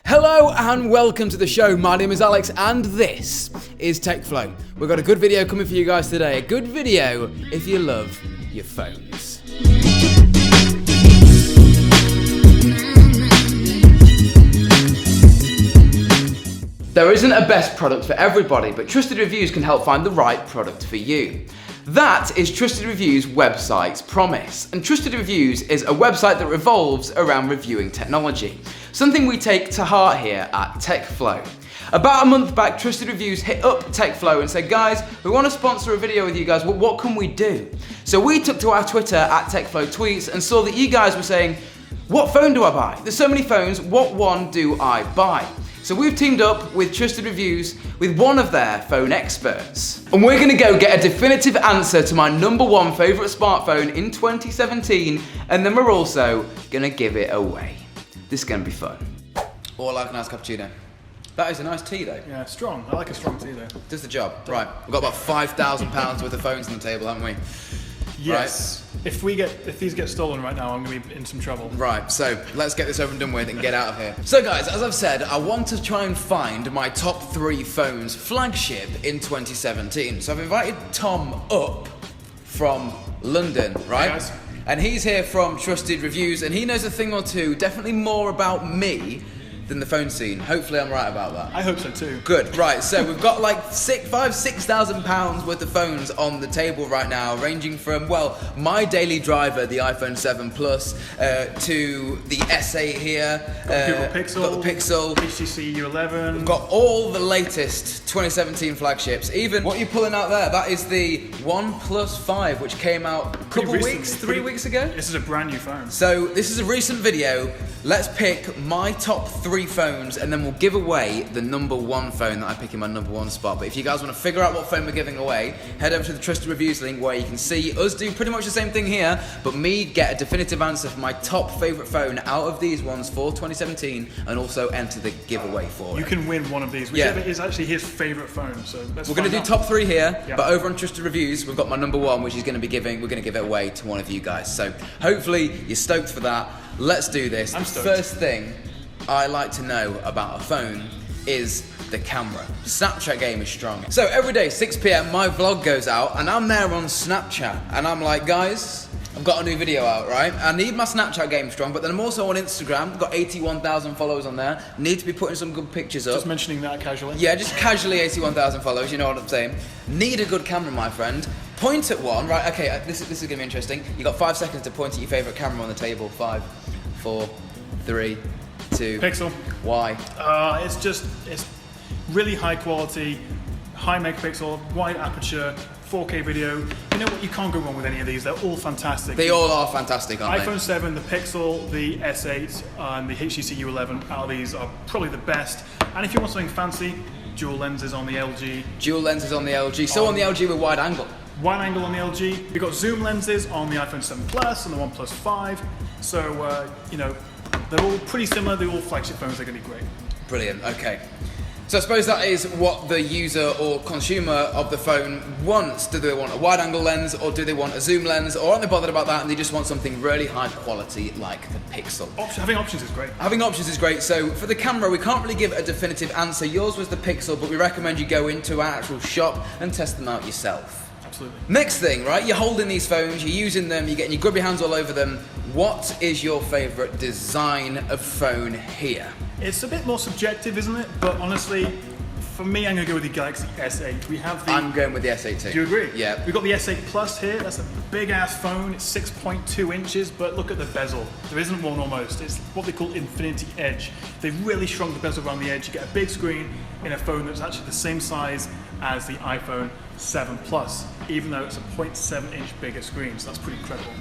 Hello and welcome to the show. My name is Alex and this is TechFlow. We've got a good video coming for you guys today. A good video if you love your phones. There isn't a best product for everybody, but trusted reviews can help find the right product for you. That is Trusted Reviews' website's promise. And Trusted Reviews is a website that revolves around reviewing technology. Something we take to heart here at TechFlow. About a month back, Trusted Reviews hit up TechFlow and said, guys, we want to sponsor a video with you guys, but what can we do? So we took to our Twitter at TechFlow Tweets and saw that you guys were saying, what phone do I buy? There's so many phones, what one do I buy? So we've teamed up with Trusted Reviews with one of their phone experts. And we're gonna go get a definitive answer to my #1 favorite smartphone in 2017, and then we're also gonna give it away. This is gonna be fun. Oh, I like a nice cappuccino. That is a nice tea though. Yeah, strong. I like a strong tea though. Does the job. Right, we've got about £5,000 worth of phones on the table, haven't we? Yes. Right. If these get stolen right now, I'm gonna be in some trouble. Right, so let's get this over and done with and get out of here. So guys, as I've said, I want to try and find my top 3 phones flagship in 2017. So I've invited Tom up from London, right? Yes. And he's here from Trusted Reviews, and he knows a thing or two, definitely more about me than the phone scene. Hopefully I'm right about that. I hope so too. Good, right, so we've got like £6,000 worth of phones on the table right now, ranging from, well, my daily driver, the iPhone 7 Plus, to the S8 here. Got the Pixel. Got the Pixel. HTC U11. We've got all the latest 2017 flagships. Even, what are you pulling out there? That is the OnePlus 5, which came out a couple weeks, 3 weeks ago? This is a brand new phone. So this is a recent video. Let's pick my top 3 phones and then we'll give away the #1 phone that I pick in my #1 spot. But if you guys want to figure out what phone we're giving away, head over to the Trusted Reviews link where you can see us do pretty much the same thing here, but me get a definitive answer for my top favourite phone out of these ones for 2017 and also enter the giveaway for it. You can win one of these, whichever is actually his favourite phone. So we're going to do top 3 here, but over on Trusted Reviews we've got my #1, which is going to be we're going to give it away to one of you guys. So hopefully you're stoked for that. Let's do this. I'm stoked. First thing I like to know about a phone is the camera. Snapchat game is strong. So every day, 6 PM, my vlog goes out and I'm there on Snapchat and I'm like, guys, I've got a new video out, right? I need my Snapchat game strong, but then I'm also on Instagram. I've got 81,000 followers on there. Need to be putting some good pictures up. Just mentioning that casually. Yeah, just casually 81,000 followers, you know what I'm saying. Need a good camera, my friend. Point at one, right? Okay, this is gonna be interesting. You got 5 seconds to point at your favorite camera on the table. 5, 4, 3, 2. Pixel. Why? It's really high quality, high megapixel, wide aperture, 4K video. You know what? You can't go wrong with any of these. They're all fantastic. They all are fantastic, aren't iPhone 7, the Pixel, the S8, and the HTC U11 out of these are probably the best. And if you want something fancy, dual lenses on the LG. Dual lenses on the LG. So on the LG with wide angle. Wide angle on the LG. We've got zoom lenses on the iPhone 7 Plus and the OnePlus 5. So, you know, they're all pretty similar. They're all flagship phones. They're going to be great. Brilliant. Okay. So I suppose that is what the user or consumer of the phone wants. Do they want a wide angle lens or do they want a zoom lens, or aren't they bothered about that and they just want something really high quality like the Pixel? Having options is great. Having options is great. So for the camera, we can't really give a definitive answer. Yours was the Pixel, but we recommend you go into our actual shop and test them out yourself. Absolutely. Next thing, right? You're holding these phones, you're using them, you're getting your grubby hands all over them. What is your favourite design of phone here? It's a bit more subjective, isn't it? But honestly, for me, I'm going to go with the Galaxy S8. We have the... I'm going with the S8 too. Do you agree? Yeah. We've got the S8 Plus here. That's a big-ass phone. It's 6.2 inches, but look at the bezel. There isn't one almost. It's what they call Infinity Edge. They've really shrunk the bezel around the edge. You get a big screen in a phone that's actually the same size as the iPhone 7 Plus, even though it's a 0.7-inch bigger screen, so that's pretty incredible.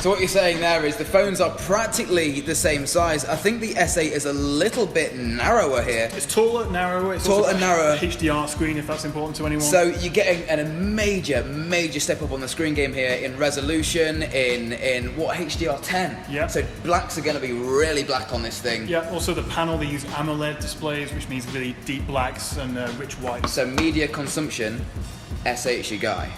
So what you're saying there is the phones are practically the same size. I think the S8 is a little bit narrower here. It's taller, narrower. It's taller also and narrower. HDR screen, if that's important to anyone. So you're getting a major step up on the screen game here in resolution, in what, HDR10? Yeah. So blacks are going to be really black on this thing. Yeah, also the panel, they use AMOLED displays, which means really deep blacks and rich whites. So media consumption, S8's your guy.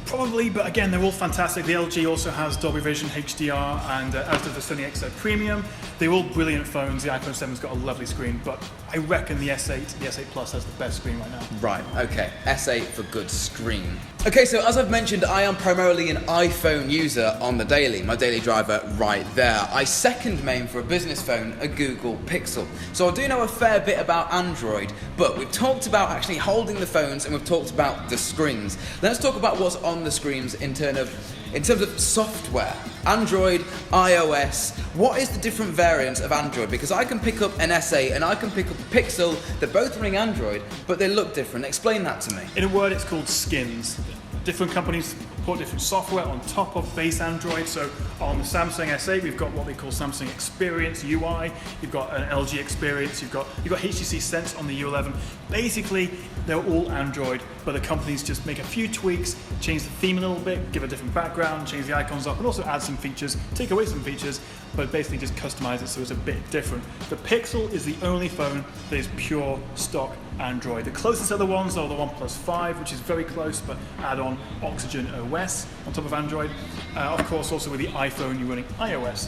Probably, but again, they're all fantastic. The LG also has Dolby Vision, HDR, and as does the Sony XO Premium. They're all brilliant phones. The iPhone 7's got a lovely screen, but I reckon the S8, the S8 Plus has the best screen right now. Right, okay. S8 for good screen. Okay, so as I've mentioned, I am primarily an iPhone user on the daily, my daily driver right there. I second main for a business phone, a Google Pixel. So I do know a fair bit about Android, but we've talked about actually holding the phones and we've talked about the screens. Let's talk about what's on the screens in terms of software. Android, iOS, what is the different variants of Android? Because I can pick up an S8 and I can pick up a Pixel, they're both running Android, but they look different. Explain that to me. In a word, it's called skins. Different companies put different software on top of base Android. So on the Samsung S8, we've got what they call Samsung Experience UI. You've got an LG Experience. You've got HTC Sense on the U11. Basically, they're all Android, but the companies just make a few tweaks, change the theme a little bit, give a different background, change the icons up, and also add some features, take away some features, but basically just customize it so it's a bit different. The Pixel is the only phone that is pure stock Android. The closest other ones are the OnePlus 5, which is very close, but add on Oxygen OS on top of Android. Of course, also with the iPhone, you're running iOS,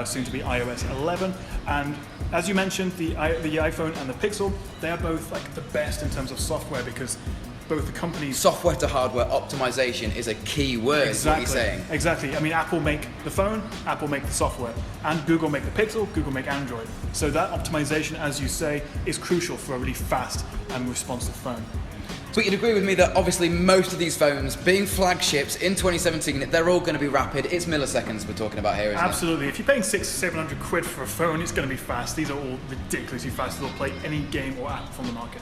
soon to be iOS 11. And as you mentioned, the iPhone and the Pixel, they are both like the best in terms of software because both the companies... Software to hardware optimization is a key word, exactly, is what you're saying. Exactly. I mean, Apple make the phone, Apple make the software, and Google make the Pixel, Google make Android. So that optimization, as you say, is crucial for a really fast and responsive phone. So you'd agree with me that obviously most of these phones, being flagships in 2017, they're all going to be rapid. It's milliseconds we're talking about here, isn't Absolutely. If you're paying £600-700 quid for a phone, it's going to be fast. These are all ridiculously fast. They'll play any game or app from the market.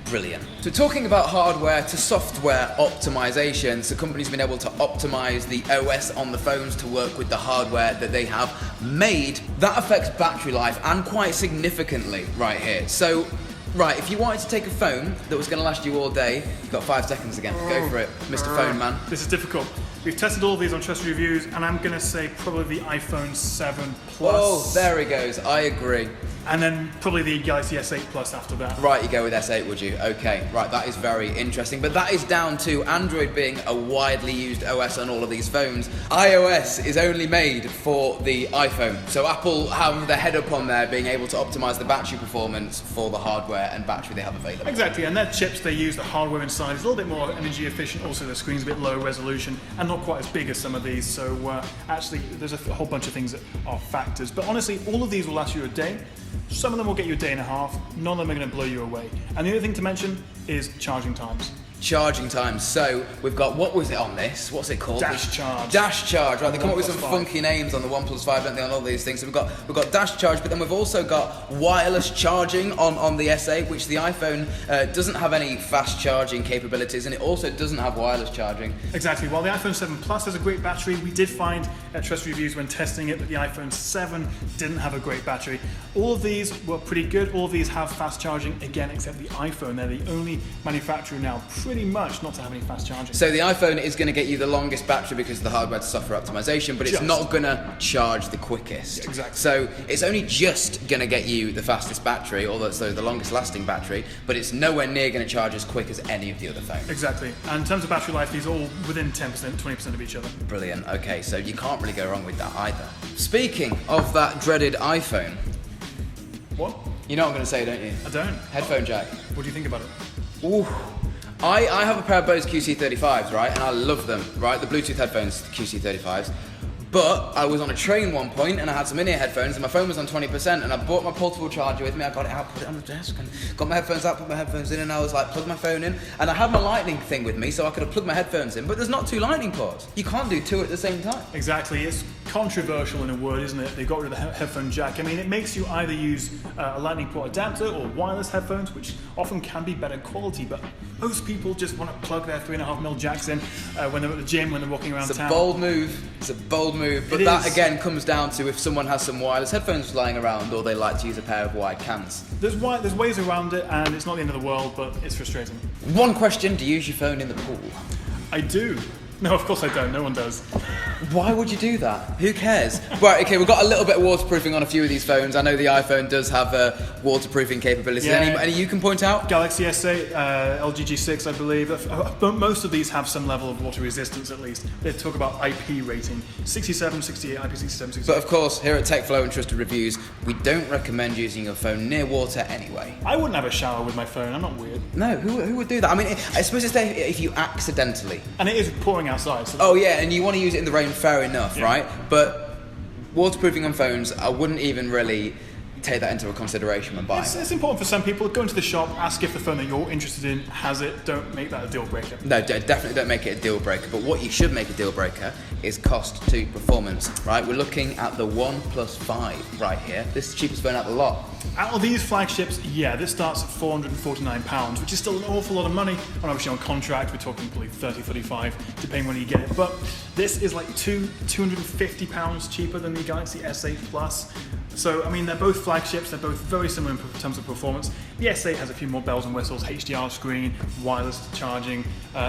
Brilliant. So talking about hardware to software optimization, so companies have been able to optimize the OS on the phones to work with the hardware that they have made. That affects battery life and quite significantly right here. So, right, if you wanted to take a phone that was going to last you all day, you've got 5 seconds again. Go for it, Mr. Phone Man. This is difficult. We've tested all of these on Trusted Reviews, and I'm going to say probably the iPhone 7 Plus. Oh, there he goes. I agree. And then probably the Galaxy S8 Plus after that. Right, you go with S8, would you? Okay, right, that is very interesting. But that is down to Android being a widely used OS on all of these phones. iOS is only made for the iPhone. So Apple have their head up on there being able to optimize the battery performance for the hardware and battery they have available. Exactly, and their chips they use, the hardware inside is a little bit more energy efficient. Also, the screen's a bit lower resolution and not quite as big as some of these. So actually, there's a whole bunch of things that are factors. But honestly, all of these will last you a day. Some of them will get you a day and a half. None of them are going to blow you away. And the other thing to mention is charging times. Charging times. So we've got, what was it on this? What's it called? Dash charge. Dash charge, right? They come up with some 5. funky names on the OnePlus 5, don't they, on all these things. So we've got dash charge, but then we've also got wireless charging on the S8, which the iPhone doesn't have any fast charging capabilities, and it also doesn't have wireless charging. Exactly. While the iPhone 7 Plus has a great battery, we did find at Trust Reviews when testing it that the iPhone 7 didn't have a great battery. All of these were pretty good. All of these have fast charging, again, except the iPhone. They're the only manufacturer now pretty much not to have any fast charging. So the iPhone is going to get you the longest battery because of the hardware to software optimization, but it's not going to charge the quickest. Yeah, exactly. So it's only just going to get you the fastest battery, or the longest lasting battery, but it's nowhere near going to charge as quick as any of the other phones. Exactly. And in terms of battery life, these are all within 10%, 20% of each other. Brilliant. Okay, so you can't really go wrong with that either. Speaking of that dreaded iPhone. What? You know what I'm going to say, don't you? I don't. Headphone jack. What do you think about it? Ooh. I have a pair of Bose QC35s, right? And I love them, right? The Bluetooth headphones, QC35s. But I was on a train one point and I had some in-ear headphones and my phone was on 20% and I bought my portable charger with me. I got it out, put it on the desk and got my headphones out, put my headphones in, and I was like, plug my phone in. And I had my lightning thing with me so I could have plugged my headphones in, but there's not 2 lightning ports. You can't do 2 at the same time. Exactly. It's controversial in a word, isn't it? They got rid of the headphone jack. I mean, it makes you either use a lightning port adapter or wireless headphones, which often can be better quality, but most people just want to plug their 3.5mm jacks in when they're at the gym, when they're walking around town. It's a bold move. It's a bold move. But that again comes down to if someone has some wireless headphones lying around or they like to use a pair of wired cans. There's ways around it, and it's not the end of the world, but it's frustrating. One question, do you use your phone in the pool? I do. No, of course I don't. No one does. Why would you do that? Who cares? Right, okay, we've got a little bit of waterproofing on a few of these phones. I know the iPhone does have waterproofing capabilities. Yeah. Any you can point out? Galaxy S8, LG G6, I believe. Most of these have some level of water resistance at least. They talk about IP rating. 67, 68, IP67, 68. But of course, here at TechFlow and Trusted Reviews, we don't recommend using your phone near water anyway. I wouldn't have a shower with my phone, I'm not weird. No, who would do that? I mean, I suppose it's there if you accidentally. And it is pouring outside. So Oh yeah, and you want to use it in the rain, fair enough, right? But waterproofing on phones, I wouldn't even really take that into consideration when buying. It's important for some people. Go into the shop, ask if the phone that you're interested in has it. Don't make that a deal breaker. No, definitely don't make it a deal breaker. But what you should make a deal breaker is cost to performance, right? We're looking at the OnePlus 5 right here. This is the cheapest phone out of the lot. Out of these flagships, yeah, this starts at £449, which is still an awful lot of money. And obviously on contract, we're talking probably 30, 35, depending when you get it. But this is like £250 cheaper than the Galaxy S8 Plus. So, I mean, they're both flagships, they're both very similar in terms of performance. The S8 has a few more bells and whistles, HDR screen, wireless charging,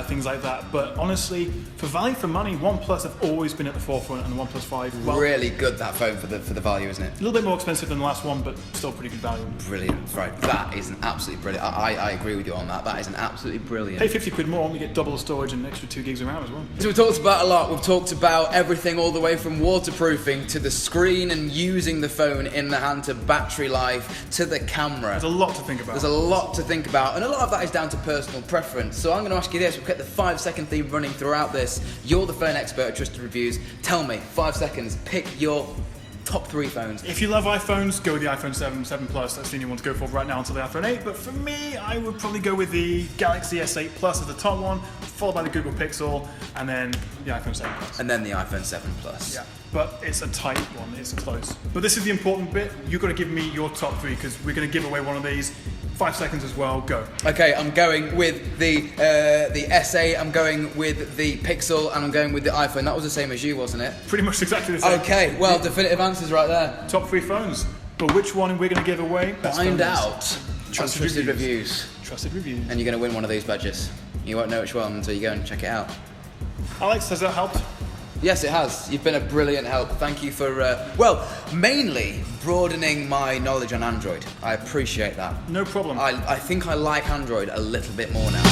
things like that. But honestly, for value for money, OnePlus have always been at the forefront, and the OnePlus 5, well, Really good, that phone, for the value, isn't it? a little bit more expensive than the last one, but still pretty good value. Brilliant, right? That is an absolutely brilliant. I agree with you on that. That is an absolutely brilliant. Pay 50 quid more and we get double the storage and an extra 2 gigs of RAM as well. So we've talked about a lot. We've talked about everything all the way from waterproofing to the screen and using the phone in the hand to battery life to the camera. There's a lot to think about. There's a lot to think about, and a lot of that is down to personal preference. So I'm going to ask you this. We've kept the 5-second theme running throughout this. You're the phone expert at Trusted Reviews. Tell me, 5 seconds, pick your top 3 phones. If you love iPhones, go with the iPhone 7, 7 Plus. That's the only one to go for right now until the iPhone 8. But for me, I would probably go with the Galaxy S8 Plus as the top one, followed by the Google Pixel, and then the iPhone 7 Plus. And then the iPhone 7 Plus. Yeah, but it's a tight one. It's close. But this is the important bit. You've got to give me your top 3 because we're going to give away one of these. 5 seconds as well. Go. Okay, I'm going with the S8. I'm going with the Pixel, and I'm going with the iPhone. That was the same as you, wasn't it? Pretty much exactly the same. Okay, well, definitive answers right there. Top 3 phones. But which one we're going to give away? Find out. Trusted Reviews. Trusted Reviews. And you're going to win one of these badges. You won't know which one until you go and check it out. Alex, has that helped? Yes, it has. You've been a brilliant help. Thank you for, well, mainly broadening my knowledge on Android. I appreciate that. No problem. I think I like Android a little bit more now.